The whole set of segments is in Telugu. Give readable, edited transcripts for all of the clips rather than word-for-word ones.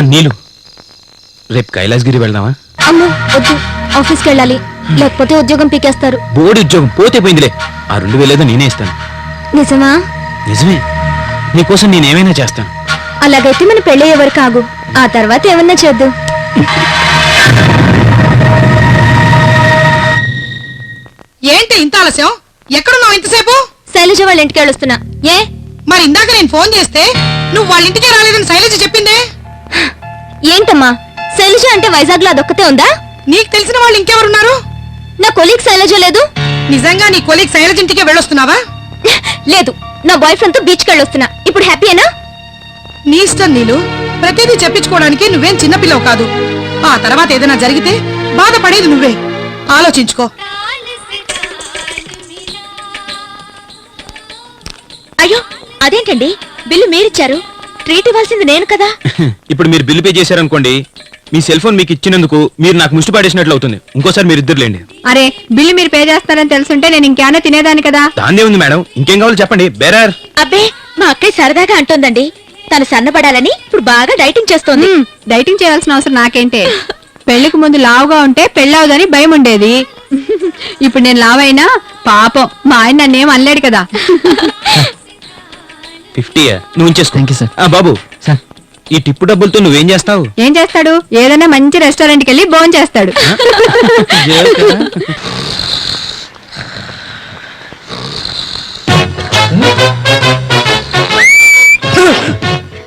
నీలు రేపు కైలాసగిరి వెళ్దామా? అమ్మో వద్దు, ఆఫీస్కి వెళ్ళాలి, లేకపోతే ఉద్యోగం పీకేస్తారు. బోర్డు ఉద్యోగం పోతే పోయిందిలే, ఆ 2000 నేనే ఇస్తాను. నిజమా? నిజమే, నీకోసం నేనేమైనా చేస్తాను. అలాగైతే మన పెళ్ళి ఎవరు కాగు, ఆ తర్వాత ఏమన్నా చేద్దాం. ఏంటి ఇంత ఆలస్యం? ఎక్కడున్నావు ఇంతసేపు? శైలజ వాళ్ళ ఇంటికి వెళ్ళొస్తున్నా. ఏ మరి ఇందాక నేను ఫోన్ చేస్తే నువ్వు వాళ్ళ ఇంటికే రాలేదని శైలజ చెప్పిందే. ఏంటమ్మా, శైలజ అంటే వైజాగ్ లో అదొక్కతే ఉందా? నీకు తెలిసిన వాళ్ళు ఇంకెవరున్నారు? నా కొలీగ్ శైలజ లేదు. నిజంగా నీ కొలీగ్ శైలజ ఇంటికే వెళ్ళొస్తున్నావా? లేదు, నా బాయ్ ఫ్రెండ్ తో బీచ్ కి వెళ్ళొస్తున్నా. ఇప్పుడు హ్యాపీయేనా? నీ ఇష్టం నీలు, ప్రతిదీ చెప్పించుకోవడానికి నువ్వేం చిన్నపిల్లవు కాదు. ఆ తర్వాత ఏదైనా జరిగితే బాధపడేది నువ్వే. ఆలోచించుకో. అయ్యో అదేంటండి, బిల్లు మీరిచ్చారు, ట్రీట్ ఇవ్వాల్సింది నేను కదా. ఇప్పుడు మీరు బిల్లు పే చేశారనుకోండి, మీ సెల్ ఫోన్ మీకు ఇచ్చినందుకు మీరు నాకు ముష్టి పాడేసినట్లు అవుతుంది. ఇంకోసారి మీరు ఇద్దరులేండి. అరే, బిల్లు మీరు పే చేస్తారని తెలుసుంటే నేను ఇంకేమైనా తినేదాన్ని కదా. దాందే ఉంది మేడం, ఇంకేం కావాలో చెప్పండి. బేరార్. అబ్బే, మా అక్కయ్య సరదాగా అంటోందండి, తను సన్నబడాలని ఇప్పుడు బాగా డైటింగ్ చేస్తోంది. డైటింగ్ చేయాల్సిన అవసరం నాకేంటే? పెళ్లికి ముందు లావుగా ఉంటే పెళ్ళవదని భయం ఉండేది. ఇప్పుడు నేను లావైనా పాపం మా ఆయన నన్నేం అనలేడు కదా. 50 నువ్వు ఉంచేసుకో. బాబు సార్, ఈ టిప్పు డబ్బులతో నువ్వేం చేస్తావు? ఏం చేస్తాడు? ఏదైనా మంచి రెస్టారెంట్కి వెళ్ళి భోజనం చేస్తాడు.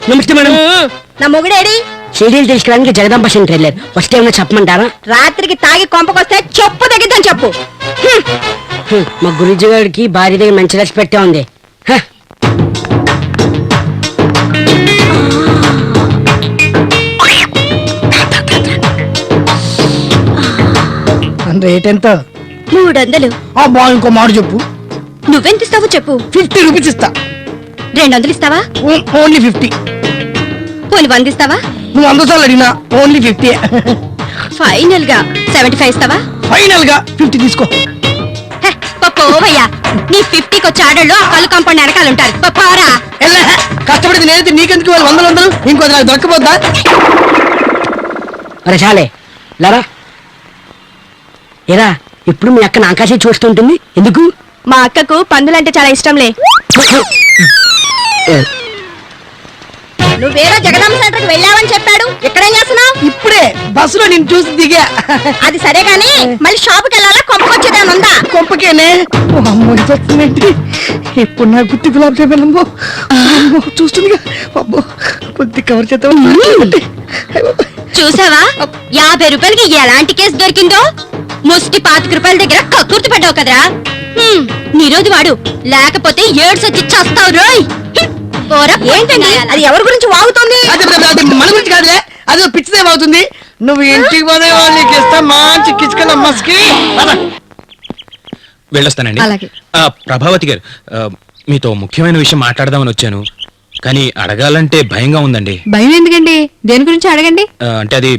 నమస్తే మేడం. నా మొగుడేడి? సీరియల్ తీసుకురానికి జగదాంబ సెంటర్ వెళ్ళారు. వస్తే ఏమన్నా చెప్పమంటారా? రాత్రికి తాగి కొంపకొస్తే చెప్పు తగ్గిద్దని చెప్పు. మా గురుజీ గారికి భార్య దగ్గర మంచి రెస్పెక్టే ఉంది. రేట్ ఎంత? 300. అబ్బా, ఇంకో మాట చెప్పు. నువ్వెంత ఇస్తావో చెప్పు. 50 రూపీస్ ఇస్తా. 200 ఇస్తావా? ఓన్లీ 50. పోనీ 100 ఇస్తావా? నువ్వు 100 సార్లు అడిగినా ఓన్లీ 50. ఫైనల్ గా 75 ఇస్తావా? ఫైనల్ గా 50 తీసుకో. పోవయ్యా, నీ 50కి వచ్చే ఆర్డర్లో ఆ కళ్ళు కాంపౌండ్ వెనకాల ఉంటారు. పారా కష్టపడితే నేనైతే నీకెందుకు వాళ్ళు 100 ఇంకో నాకు దొరకపోద్దా? అరే చాలే లరా. ఏరా, ఇప్పుడు మీ అక్క ఆకాశం చూస్తుంటుంది ఎందుకు? మా అక్కకు పందులంటే చాలా ఇష్టంలే. నువ్వేదో జగదాంబ సెంటర్కి వెళ్ళావని చెప్పాడు, ఇక్కడేం చేస్తున్నావు? ఇప్పుడే బస్సులో నేను చూసి దిగా. అది సరే గానీ మళ్ళీ షాపుకి వెళ్ళాలా, కొంపకొచ్చేదాని ఉందా? కొంపకేనే. అమ్మో, ఇదేంటి? ఇప్పుడు నా గుత్తి గులాబ్ జామున్ చూస్తుందిగా. అబ్బో, కొద్ది కవర్ చేద్దాం. చూసావా 50 రూపాయలకి ఎలాంటి కేసు దొరికిందో? ముష్టి 25 రూపాయల దగ్గర కక్కుర్తి పడ్డావు కదరా. నిరోధి వాడు, లేకపోతే ఏడ్సొచ్చి చస్తావు రోయ్. ఏంటండి అది, ఎవరి గురించి వాగుతోంది? మన గురించి కాదులే, అది పిచ్చిదేం అవుతుంది. నువ్వు ఇంటికి పోతే వాళ్ళకి ఇస్తా మంచి కిచ్చుకల మస్కి. వెళ్ళొస్తానండి. అలాగే. ప్రభావతి గారు, మీతో ముఖ్యమైన విషయం మాట్లాడదామని వచ్చాను, కానీ అడగాలంటే భయంగా ఉందండి. భయం ఎందుకండి? దేని గురించి అడగండి. అంటే అది,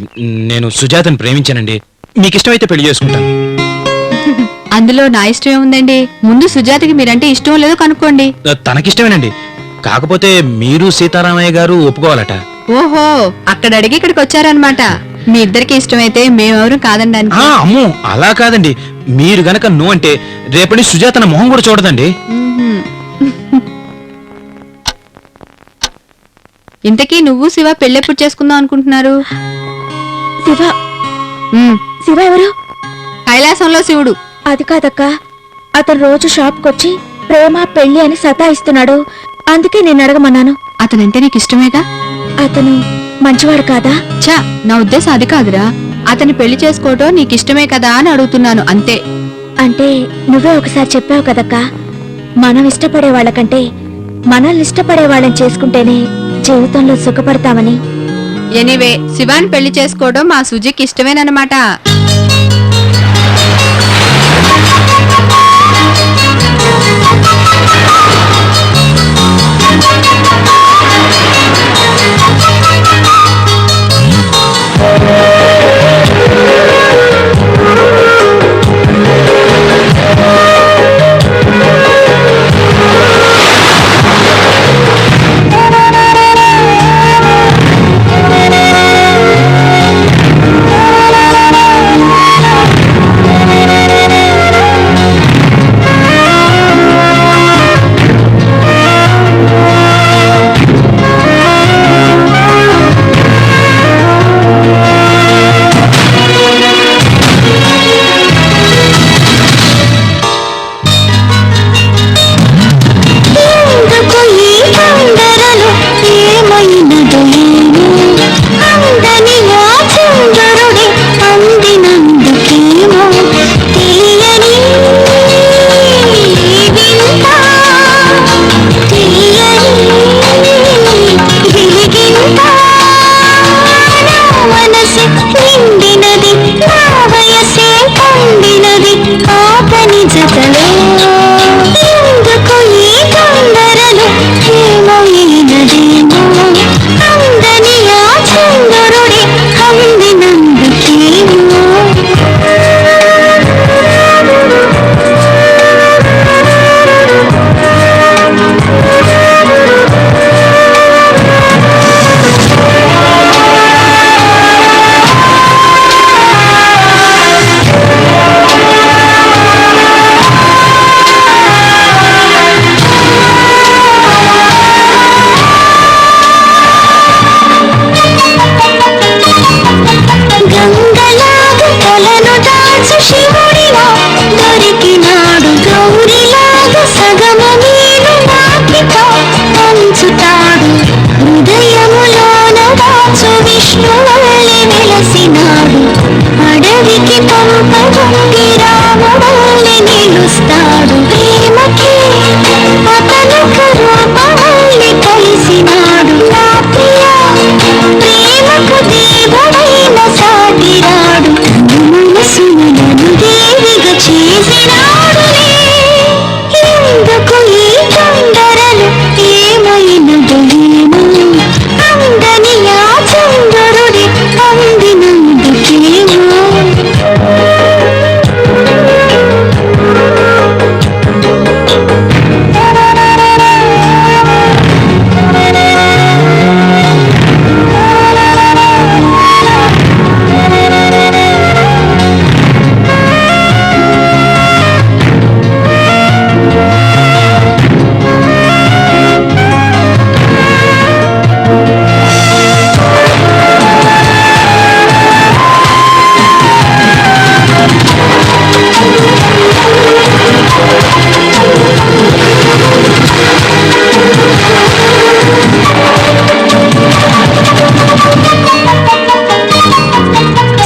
నేను సుజాతను ప్రేమించానండి. మీకు ఇష్టమైతే పెళ్లి చేసుకుంటాను. అందులో నా ఇష్టం ఏముందండి? ముందు సుజాతకి మీరంటే ఇష్టం లేదో కనుక్కోండి. తనకిష్టమేనండి, కాకపోతే మీరు సీతారామయ్య గారు ఒప్పుకోవాలట. ఓహో, అక్కడ అడిగి ఇక్కడికి వచ్చారనమాట. మీ ఇద్దరికి ఇష్టమైతే మేమెవరూ కాదండి. అమ్మో, అలా కాదండి. మీరు గనక నువ్వు అంటే రేపటి సుజాతన మొహం కూడా చూడదండి. ఇంతకీ నువ్వు శివ పెళ్ళెప్పుడు చేసుకుందాం అనుకుంటున్నారు? శివ? శివ ఎవరు? కైలాసంలో శివుడు. అది కాదక్క, అతను రోజు షాప్కొచ్చి ప్రేమ పెళ్లి అని సతాయిస్తున్నాడు, అందుకే నేను అడగమన్నాను. అతనంటే నీకు ఇష్టమేగా? అతను మంచివాడు కాదా? చా, నా ఉద్దేశం అది కాదురా. అతని పెళ్లి చేసుకోవటం నీకు ఇష్టమే కదా అని అడుగుతున్నాను, అంతే. అంటే నువ్వే ఒకసారి చెప్పావు కదక్క, మనం ఇష్టపడే వాళ్ళకంటే మనల్ని ఇష్టపడే వాళ్ళని చేసుకుంటేనే జీవితంలో సుఖపడతామని. ఎనీవే, శివాని పెళ్లి చేసుకోవడం మా సుజీకి ఇష్టమేనమాట. జతలో ఎందుకు ఈ తొందరలు ఏమైనదేమో అందని ఆ చంద్రుడి అందినందుకేమో గంగలాగా కలను దాచు శివుడిలా దొరికినాడు గౌరిలాగా సగము నీడు నాకితో పంచుతాడు హృదయములోన దాచు విష్ణువల్లి వెలసినాడు అడవికి పంపగొంగి రామువల్లి నిలుస్తాడు ప్రేమకి అతనుకు రూపవల్లి కలిసినాడు నా ప్రియ ప్రేమకు దేవుడైన సాటిరాడు మనసులను దేవిగా చేసినాడులే ఎందుకు ఈ తొందరలు ఏమైనదో ఏమో అందని ఆ చంద్రుడి అందినందుకేమో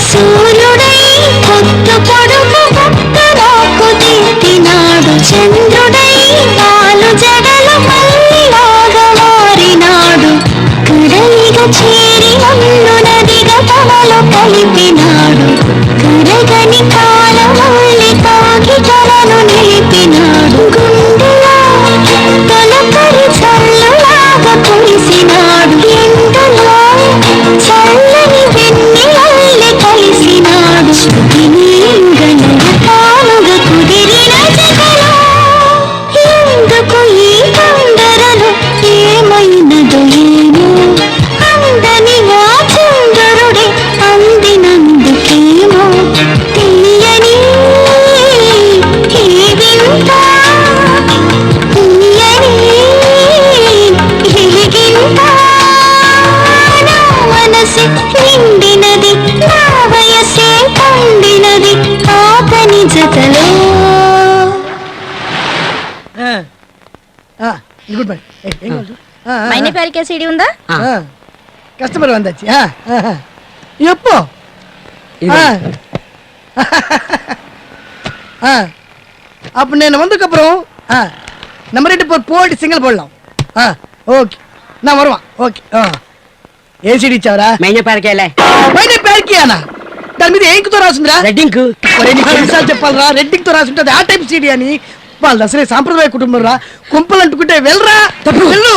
సూర్యుడై పొద్దు పొడుపు పక్కనకు తిట్టినాడు చంద్రుడై పాలు జడలు మల్లిలాగా మారినాడు కడలిగా చేరి నన్ను నదిగా తనలో కలిపినాడు కరగని కాలమల్లి తాగి తనను నిలిపినాడు గుండెలా తొలకరి చల్లులాగా కురిసినాడు ఎండలో చల్లని వెన్నెలల్లి కలిసినాడు శృతినింగళ తానుగా కుదిరిన జగలో ఎందుకు ఈ తొందరలు ఏమైనదో ఏమో అందని ఆ చంద్రుడి అందినందుకేమో తీయని ఈ వింత తీయని ఈ గింత నా మనసు నిండినది నా వయసే పండినది ఆతని జతలో గుడ్ బై ఏం కావాలి మైనే ప్యారికే సీడీ ఉందా కస్టమర్ వందచ్చి ఎప్పు அப்போ నేను வந்ததுக்கப்புறம் நம்ம ரெண்டு பேர் போட்டு சிங்கிள் போடலாம் ஓகே நான் வருவான் ஓகே ఏసీడీ ఇచ్చావరా మైనే పారకేలే మైనే పేరుకియానా దాని మీద ఏంకుతో రాసిందిరా రెడ్డింగ్ ఎన్నిసార్లు చెప్పాలరా రెడ్డింగ్ తో రాసి ఉంటుంది ఆ టైప్ సీడీ అని వాళ్ళది అసలే సాంప్రదాయ కుటుంబం రా కుంపలు అంటుకుంటే వెళ్ళరా తప్పు వెళ్ళు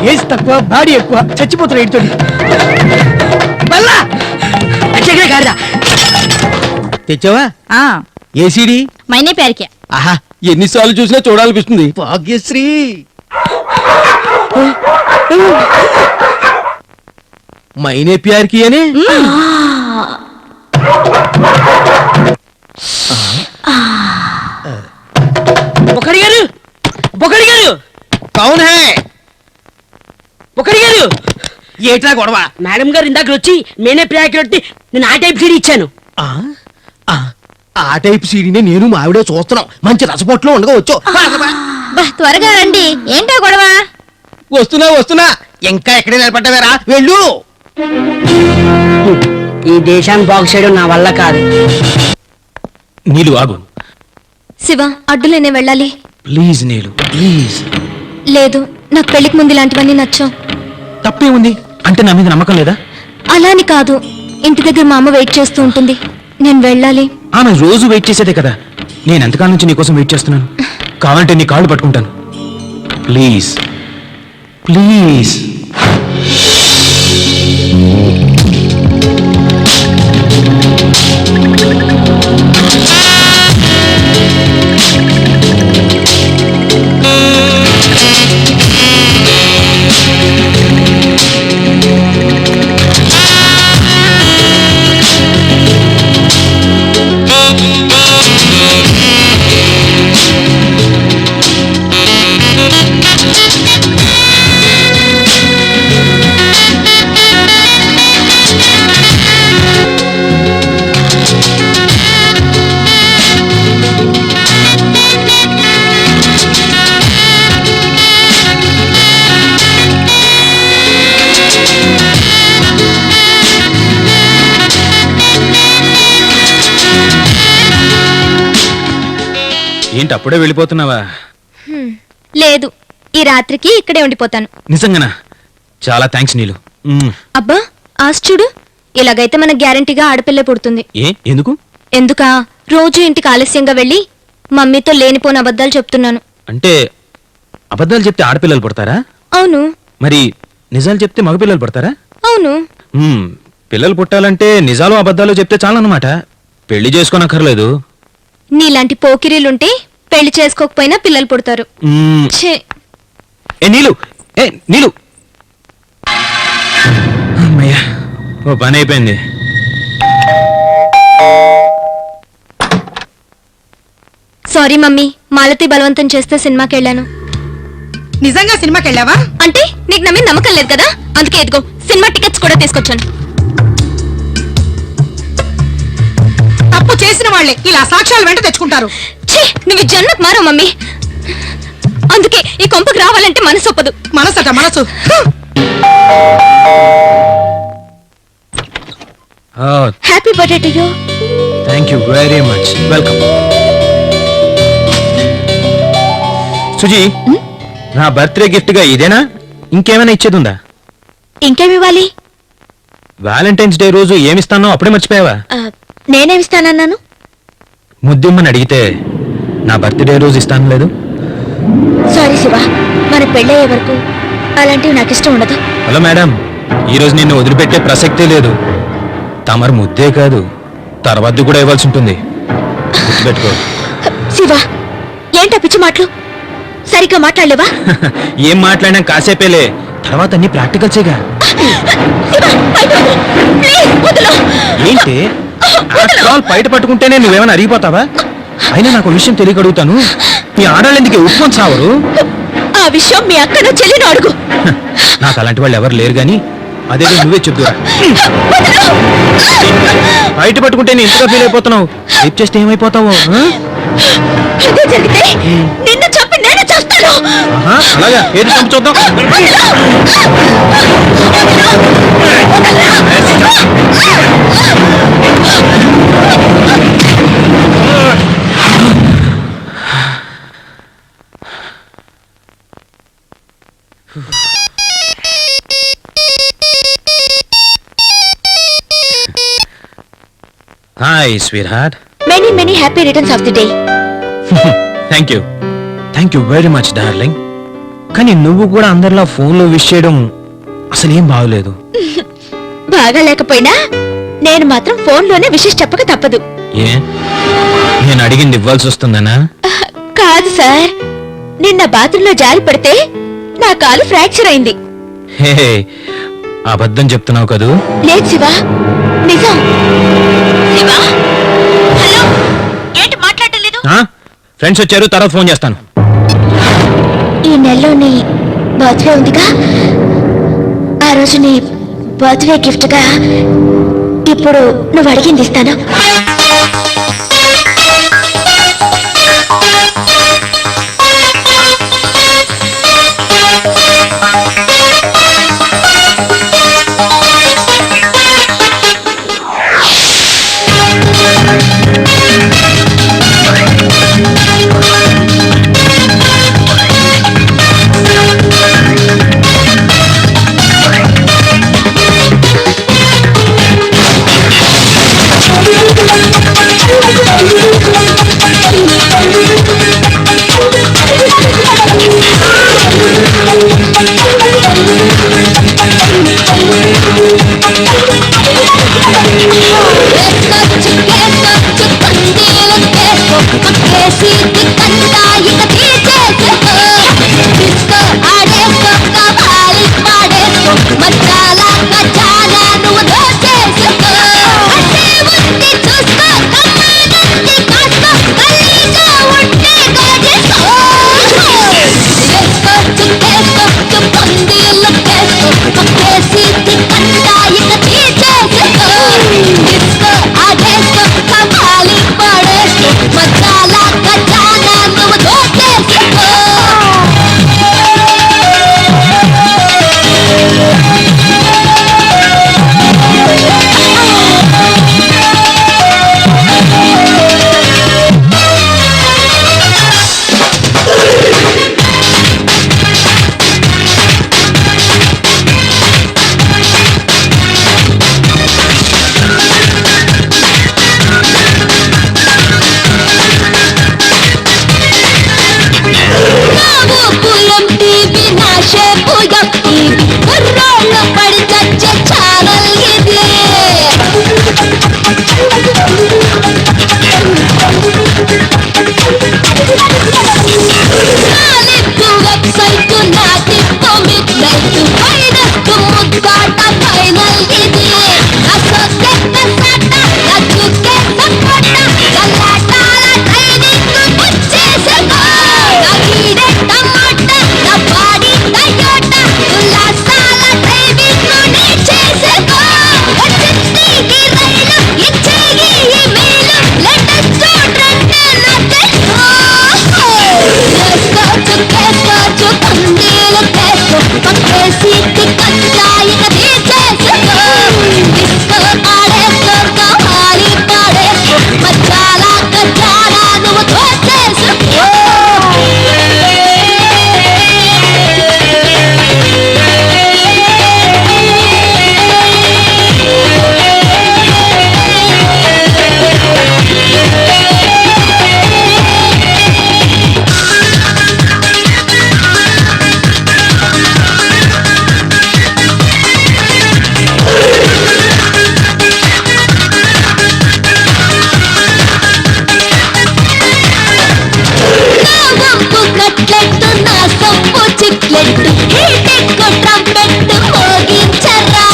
ఏజ్ తక్కువ బాడీ ఎక్కువ చచ్చిపోతున్నా ఇటుతో వెళ్ళా కాదా తెచ్చావా ఏసీడీ మైనే ప్యారికే ఆహా ఎన్నిసార్లు చూసినా చూడాలనిపిస్తుంది భాగ్యశ్రీ మైనే ప్యార్కి అని బొక్కడి గారు బొక్కడి గారు కౌన్ హై బొక్కడి గారు ఏట్రా గొడవ మేడం గారు ఇందాక వచ్చి మేనే ప్యాకెట్ నేను ఆ టైప్ సీడీ ఇచ్చాను ఆ, ఆ, ఆ టైప్ సీడీని నేను మా ఆవిడ చూస్తున్నాం మంచి రసపొట్లో ఉండగా వచ్చో త్వరగా రండి ఏంటో గొడవ వస్తున్నా వస్తున్నా ఇంకా ఎక్కడే నిలబడ్డావేరా వెళ్ళు ఈ దేశాన్ని బాగు చేయడం నా వల్ల కాదు. నీలు ఆగు. శివ అడ్డులేనే వెళ్ళాలి. Please Neelu please. లేదు, నాకు పెళ్లికి ముందు ఇలాంటివన్నీ నచ్చవు. తప్పే ఉంది అంటే నా మీద నమ్మకం లేదా? అలాని కాదు, ఇంటి దగ్గర మా అమ్మ వెయిట్ చేస్తూ ఉంటుంది, నేను వెళ్ళాలి. ఆమె రోజు వెయిట్ చేసేదే కదా. నేను ఎంతకాలం నుంచి నీకోసం వెయిట్ చేస్తున్నాను. కావాలంటే నీ కాళ్ళు పట్టుకుంటాను. Please please. ఏంటి అప్పుడే వెళ్ళిపోతున్నావా? లేదు, ఈ రాత్రికి ఇక్కడే ఉండిపోతాను. నిజంగానా? చాలా థ్యాంక్స్ నీలు. అబ్బా ఆశ చూడు, ఇలాగైతే మనకు గ్యారంటీగా ఆడపిల్లే పుడుతుంది. ఎందుకు? ఎందుకా, రోజు ఇంటికి ఆలస్యంగా వెళ్ళి మమ్మీతో లేనిపోని అబద్ధాలు చెప్తున్నాను. అంటే అబద్ధాలు చెప్తే ఆడపిల్లలు పుడతారా? అవును. మరి నిజాలు చెప్తే మగపిల్లలు పుడతారా? అవును. పిల్లలు పుట్టాలంటే నిజాలు అబద్ధాలు చెప్తే చాలన్నమాట. పెళ్లి చేసుకోనక్కర్లేదు. నీలాంటి పోకిరీలుంటే పెళ్లి చేసుకోకపోయినా పిల్లలు పుడతారు. ఛే. నీలు నీలు. అమ్మయ్యా, ఓ పని అయిపోయింది. సారీ మమ్మీ, మాలతి బలవంతం చేస్తే సినిమాకి వెళ్ళాను. నిజంగా సినిమాకి వెళ్ళావా? అంటే నీకు నా మీద నమ్మకం లేదు కదా, అందుకే ఎదుగో సినిమా టికెట్స్ కూడా తీసుకొచ్చాను. తప్పు చేసిన వాళ్ళే ఇలా సాక్ష్యాలు వెంట తెచ్చుకుంటారు. ఛీ, నువ్వు జన్మకు మారో మమ్మీ. అందుకే ఈ కొంపకు రావాలంటే మనసు ఒప్పదు. మనసట మనసు. Happy birthday to you. Thank you very much. Welcome. Suji, నా బర్త్డే గిఫ్ట్ గా ఇదేనా? ఇంకేమైనా ఇచ్చేది ఉందా? ఇంకేమి ఇవ్వాలి? వ్యాలంటైన్స్ డే రోజు ఏమిస్తానో అప్పుడే మర్చిపోయావా? నేనేమిస్తానన్నాను? ముద్దిమ్మని అడిగితే నా బర్త్డే రోజు ఇస్తాను లేదు. సారీ శివ, మన పెళ్ళయ్యే వరకు అలాంటివి నాకు ఇష్టం ఉండదు. హలో మేడం, ఈరోజు నిన్ను వదిలిపెట్టే ప్రసక్తే లేదు. తమరు ముద్దే కాదు, తర్వాత కూడా ఇవ్వాల్సి ఉంటుంది. గుర్తుపెట్టుకో. శివ, ఏంటా పిచ్చి మాటలు? సరిగ్గా మాట్లాడలేవా? ఏం మాట్లాడినా కాసేపేలే, తర్వాత అన్ని ప్రాక్టికల్సేగా. ఏంటి బయట పట్టుకుంటేనే నువ్వేమైనా అరిగిపోతావా? అయినా నాకు విషయం తెలియగడుగుతాను, మీ ఆడాళ్ళు ఎందుకు ఉప్పుకొని సావరు? ఆ విషయం మీ అక్కను చెల్లిని అడుగు. నాకు అలాంటి వాళ్ళు ఎవరు లేరు గాని అదే నువ్వే చెప్తురా. బయట పట్టుకుంటే నేను ఇంతగా ఫీల్ అయిపోతున్నావు. రేపు చేస్తే ఏమైపోతావు? ఇదే జరిగితే నిన్ను చంపి నేను చేస్తాను. అలాగా, ఏది చంపు చూద్దాం. Hi sweet heart. Many many happy returns of the day. Thank you very much darling. కానీ నువ్వు కూడా అందరిలా ఫోన్లో విష్ చేయడం అసలేం బాగలేదు. బాగా లేకపోయినా నేను మాత్రం ఫోన్లోనే విషెస్ చెప్పక తప్పదు. ఏ, నేను అడిగింది ఇవ్వాల్సి వస్తుందనా? కాదు సార్, నిన్న బాత్రూంలో జారి పడితే నా కాలు ఫ్రాక్చర్ అయింది. హే, అబద్ధం చెప్తున్నావు కదూ? లేదు శివ, నిజం. శివ, హలో, ఏంటి మాట్లాడటం లేదు? ఫ్రెండ్స్ వచ్చారు, తర్వాత ఫోన్ చేస్తాను. ఈ నెలలో నీ బర్త్డే ఉందిగా, ఆ రోజు నీ బర్త్డే గిఫ్ట్ గా ఇప్పుడు నువ్వు అడిగింది ఇస్తాను. పైనట్టు ముద్దాట ఫైనల్ ఇది అసోకే కసాట లచ్చుకే సపోట గల్లాటాల ట్రైనింగ్ వచ్చేసుకో నా వీడే టమాట నా బాడీ టయోట ఉల్లాసాల డ్రైవింగ్ నేర్చేసుకో వచ్చింది ఈ రైలు ఇచ్చేయి ఈ మేలు లెటస్ చూడండి నా తెలుసు కేసుకో కందీలు కేసుకో పక్కేసి కచ్చాయిక తీసేసుకో డిస్కో ఆడేసుకో కావాలి పాడేసుకో మచ్చాల కచ్చారా నువ్వు తోసేసుకో వంపు కట్లెట్టు నా సొప్పు చిక్లెట్టు హీటెక్కు ట్రంపెట్టు మోగించరా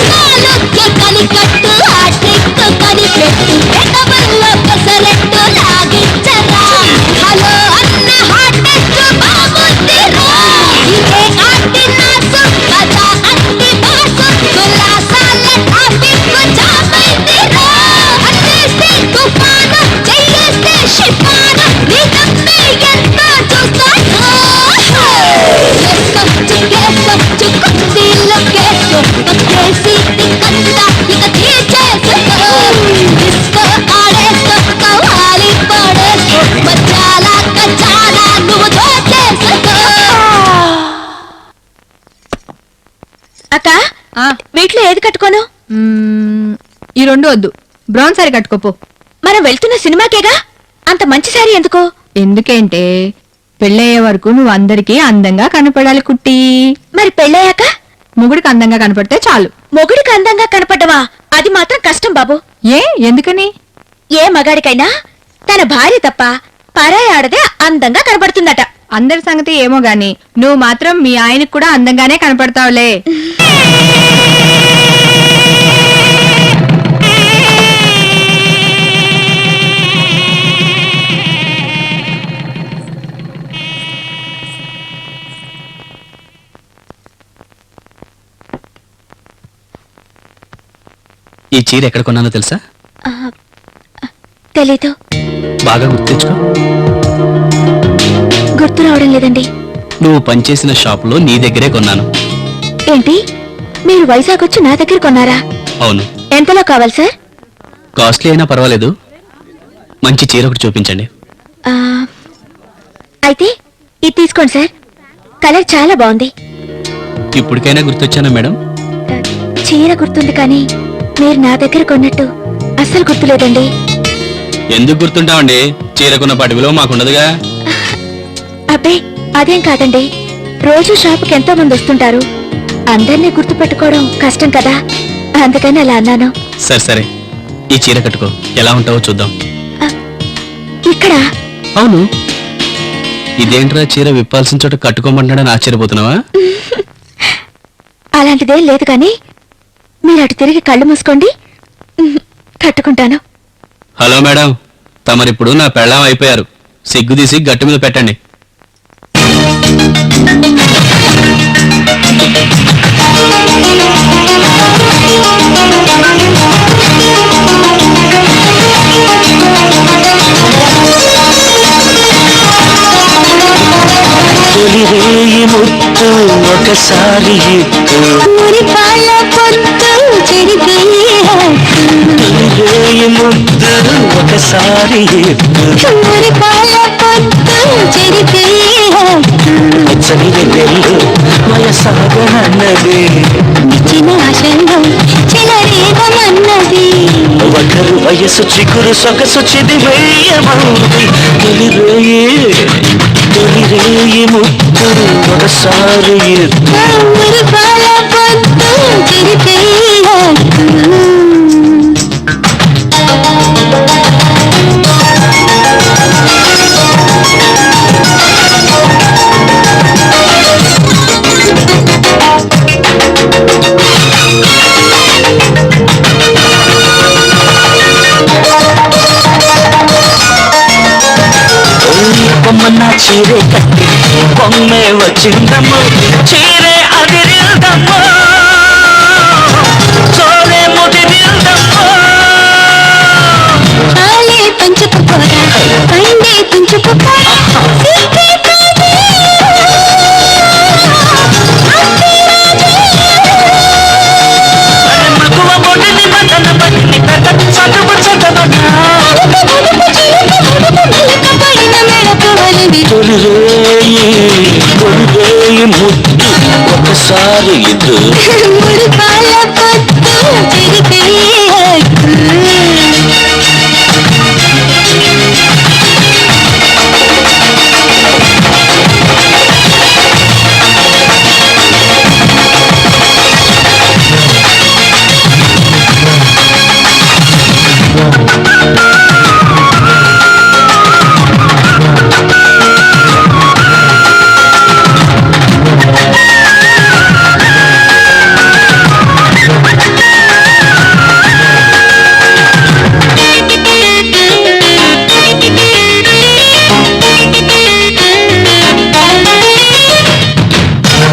నాలుగు కనికట్టు ఆటెక్కు కనిపెట్టు ఎడమల్లో పెసరెట్టు లాగించరా హలో అన్న హాటెక్కు బాగుందిరా ఇదే ఆటి నాసు కదా అంటి బాసు కులాసాల ట్రాఫిక్ జామైందిరా అన్నేస్తే తుఫాను చెయ్యేస్తే షిఫాను నీ తమ్మే ఎంతో చూస్తాను కేసుకో చుక్కుందీలో కేసుకో పక్కేసి తిక్కంతా ఇక తీర్చేసుకో డిస్కో ఆడేసుకో కవాలి పాడేసుకో మచ్చాల కచ్చాలా నువ్వు దోచేసుకో అక్క ఆ, వీటిలో ఏది కట్టుకోను ఈ రెండు వద్దు బ్రౌన్ సారీ కట్టుకోపో. మనం వెళ్తున్న సినిమాకేగా అంత మంచి సారీ ఎందుకో ఎందుకంటే పెళ్ళయ్యే వరకు నువ్వు అందరికీ అందంగా కనపడాలి కుట్టి. మరి పెళ్ళయ్యాక మొగుడికి అందంగా కనపడితే చాలు. మొగుడికి అందంగా కనపడమా అది మాత్రం కష్టం బాబు ఏ ఎందుకని? ఏ మగాడికైనా తన భార్య తప్ప పరాయి ఆడదే అందంగా కనపడుతుందట అందరి సంగతి ఏమో గాని నువ్వు మాత్రం మీ ఆయనకు కూడా అందంగానే కనపడతావులే. ఈ చీర ఎక్కడ కొన్నానో తెలుసా? తెలీదు బాగా గుర్తు తెచ్చుకో. గుర్తు రావడం లేదండి నువ్వు పనిచేసిన షాపులో నీ దగ్గరే కొన్నాను. ఏంటి మీరు వైజాగ్ వచ్చి నా దగ్గర కొన్నారా? అవును. ఎంతలో కావాలి సార్? కాస్ట్లీ అయినా పర్వాలేదు, మంచి చీర ఒకటి చూపించండి. ఆ, అయితే ఇది తీసుకోండి సార్, కలర్ చాలా బాగుంది. ఇప్పటికైనా గుర్తొచ్చానా మేడం? చీర గుర్తుంది కానీ మీరు నా దగ్గర కొన్నట్టు అస్సలు గుర్తులేదండి. ఎందుకు గుర్తుంటామండి, చీరకున్న పాటి విలువ మాకుండదుగా. అబ్బే అదేం కాదండి, రోజు షాపుకి ఎంతో మంది వస్తుంటారు, అందరినీ గుర్తుపెట్టుకోవడం కష్టం కదా, అందుకని అలా అన్నాను. సరే సరే, ఈ చీర కట్టుకో, ఎలా ఉంటావో చూద్దాం. ఇక్కడ అవును. ఇదేంట్రా చీర విప్పాల్సిన చోట కట్టుకోమంటాడని ఆశ్చర్యపోతున్నావా? అలాంటిదేం లేదు కానీ మీరు అటు తిరిగి కళ్ళు మూసుకోండి, కట్టుకుంటాను. హలో మేడం, తమరిప్పుడు నా పెళ్ళాం అయిపోయారు, సిగ్గు తీసి గట్టు మీద పెట్టండి. తొలిరేయి ముత్తు ఒకసారి తొలిరేయి ముద్దు ఒకసారి పచ్చని వెళ్ళు వయసాగనన్నది ఒకరు వయసు చిగురు సొగసు చిది వేయమంది తొలిరేయి ముత్తు ఒకసారి చీరే కట్టి బొమ్మే వచ్చిందమ్మో చీరే అదిరిందమ్మో చోరే ముదిరిందమ్మో ఆలే పంచుకుపోరా పండే తుంచుకుపోరా మగువ బొడిని మదన బడిని పెద్ద చదువు చదవనా తొలిరేయి ముద్దు ఒకసారి ఇద్దు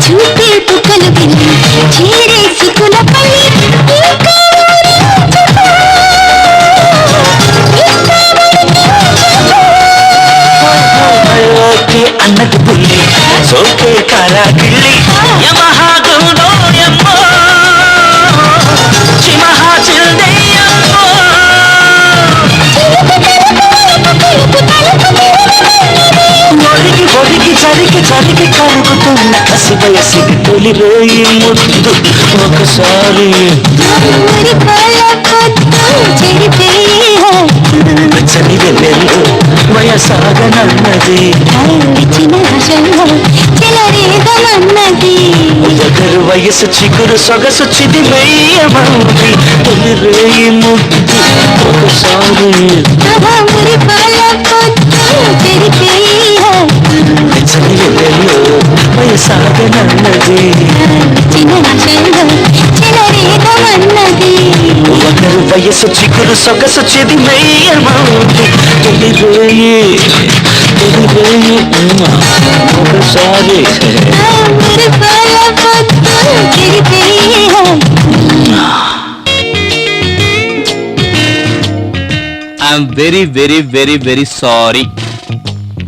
చూపే పుక్కలు పిల్లి చీరే సిక్కుల పల్లి అన్నది పుల్లి సోకే కారాగిళ్ళి యమహాగుండో యమ్మో చిమహా చిల్దయ్యమ్మో ఒడిగి ఒడిగి జరిగి జరిగి కరుగుతున్న కసి వయసిగి తొలిరేయి ముద్దు ఒకసారి వెచ్చని వెన్నెల్లు వయసాగనన్నది ఎగరు వయసు చిగురు సొగసు చిది మెయ్యమంది తొలిరేయి ముద్దు ఒకసారి వెచ్చని వెన్నెల్లు వయసాగనన్నది ఒకరు వయసు చిగురు సొగసు చిది మెయ్యమంది తొలిరేయి ఒకసారి I'm very very very very sorry.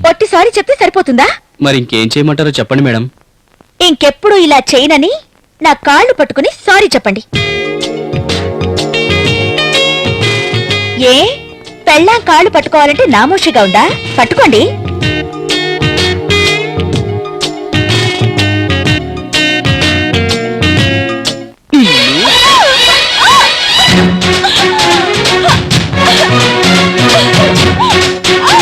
ఒట్టి సారీ చెప్తే సరిపోతుందా? మరి ఇంకేం చేయమంటారో చెప్పండి మేడం. ఇంకెప్పుడు ఇలా చేయనని నా కాళ్ళు పట్టుకుని సారీ చెప్పండి. ఏ పెళ్ళాం కాళ్ళు పట్టుకోవాలంటే నామోషిగా ఉందా? పట్టుకోండి.